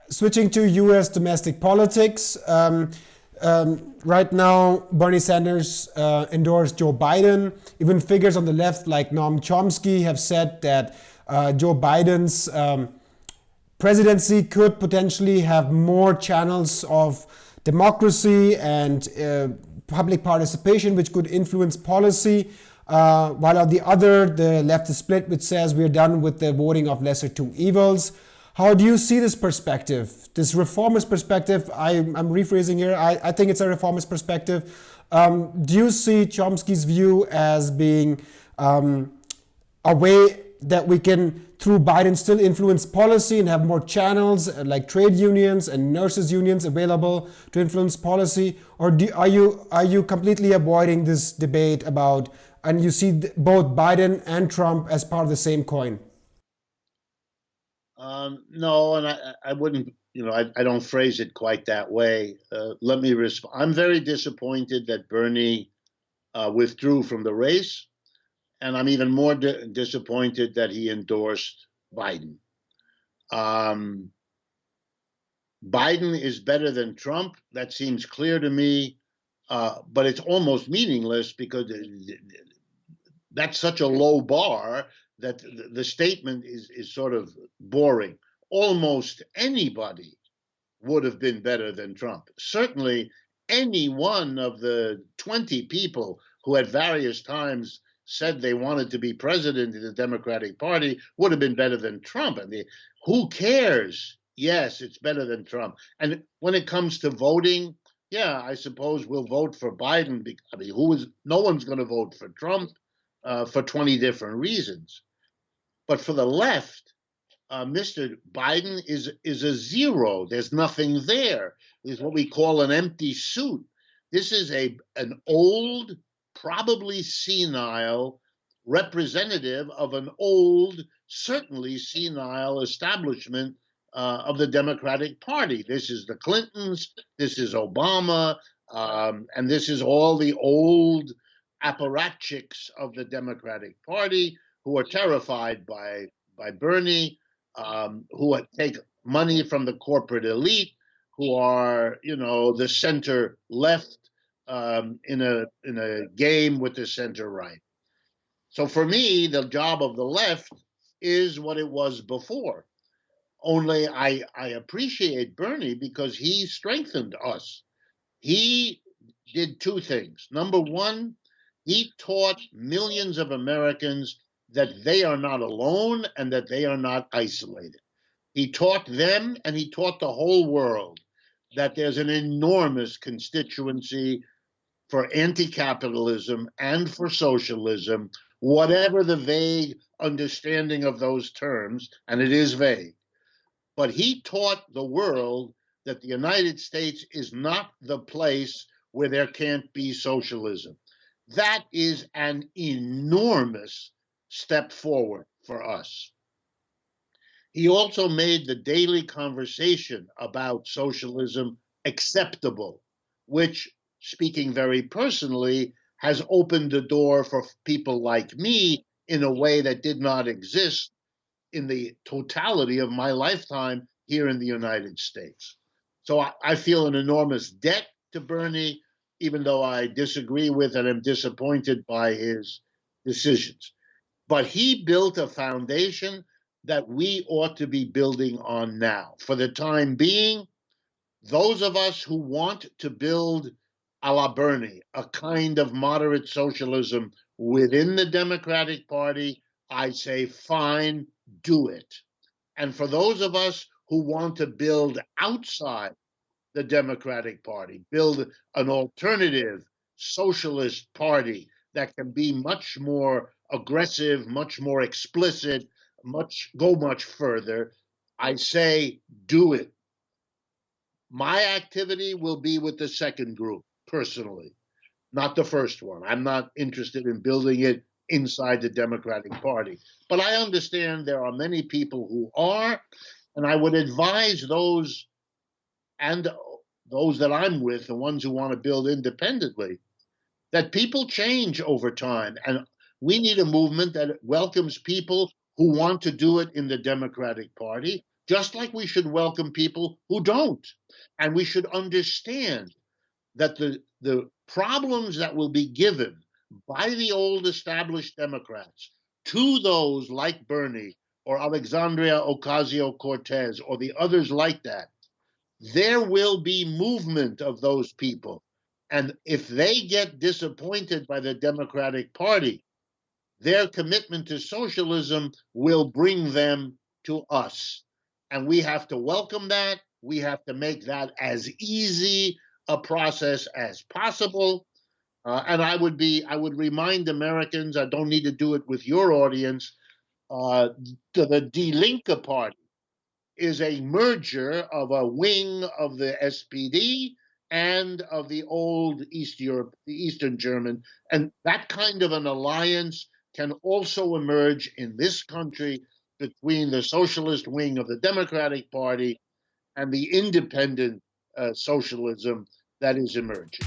Switching to U.S. domestic politics, right now Bernie Sanders endorsed Joe Biden. Even figures on the left like Noam Chomsky have said that Joe Biden's presidency could potentially have more channels of democracy and public participation, which could influence policy. While on the other, the left is split, which says we're done with the voting of lesser two evils. How do you see this perspective, this reformist perspective? I'm rephrasing here. I think it's a reformist perspective. Do you see Chomsky's view as being a way that we can, through Biden, still influence policy and have more channels like trade unions and nurses unions available to influence policy? Or are you completely avoiding this debate about, and you see both Biden and Trump as part of the same coin? No, and I wouldn't, I don't phrase it quite that way. Let me respond. I'm very disappointed that Bernie withdrew from the race, and I'm even more disappointed that he endorsed Biden. Biden is better than Trump. That seems clear to me, but it's almost meaningless because that's such a low bar that the statement is sort of boring. Almost anybody would have been better than Trump. Certainly, any one of the 20 people who at various times said they wanted to be president in the Democratic Party would have been better than Trump. And who cares? Yes, it's better than Trump. And when it comes to voting, yeah, I suppose we'll vote for Biden. I mean, no one's going to vote for Trump for 20 different reasons. But for the left, Mr. Biden is a zero. There's nothing there. It's what we call an empty suit. This is an old, probably senile representative of an old, certainly senile establishment of the Democratic Party. This is the Clintons, this is Obama, and this is all the old apparatchiks of the Democratic Party who are terrified by Bernie, who take money from the corporate elite, who are, the center left in a game with the center right. So for me, the job of the left is what it was before. Only I appreciate Bernie because he strengthened us. He did two things. Number one, he taught millions of Americans that they are not alone and that they are not isolated. He taught them and he taught the whole world that there's an enormous constituency for anti-capitalism and for socialism, whatever the vague understanding of those terms, and it is vague. But he taught the world that the United States is not the place where there can't be socialism. That is an enormous step forward for us. He also made the daily conversation about socialism acceptable, which, speaking very personally, has opened the door for people like me in a way that did not exist in the totality of my lifetime here in the United States. So I feel an enormous debt to Bernie, even though I disagree with and am disappointed by his decisions. But he built a foundation that we ought to be building on now. For the time being, those of us who want to build a la Bernie, a kind of moderate socialism within the Democratic Party, I say, fine, do it. And for those of us who want to build outside the Democratic Party, build an alternative socialist party that can be much more aggressive, much more explicit, go much further, I say, do it. My activity will be with the second group, personally, not the first one. I'm not interested in building it inside the Democratic Party. But I understand there are many people who are, and I would advise those and those that I'm with, the ones who want to build independently, that people change over time. And we need a movement that welcomes people who want to do it in the Democratic Party, just like we should welcome people who don't. And we should understand that the problems that will be given by the old established Democrats to those like Bernie or Alexandria Ocasio-Cortez or the others like that, there will be movement of those people. And if they get disappointed by the Democratic Party, their commitment to socialism will bring them to us. And we have to welcome that. We have to make that as easy a process as possible. And I would remind Americans, I don't need to do it with your audience, the Die Linke Party is a merger of a wing of the SPD and of the old East Europe, the Eastern German. And that kind of an alliance can also emerge in this country between the socialist wing of the Democratic Party and the independent socialism that is emerging.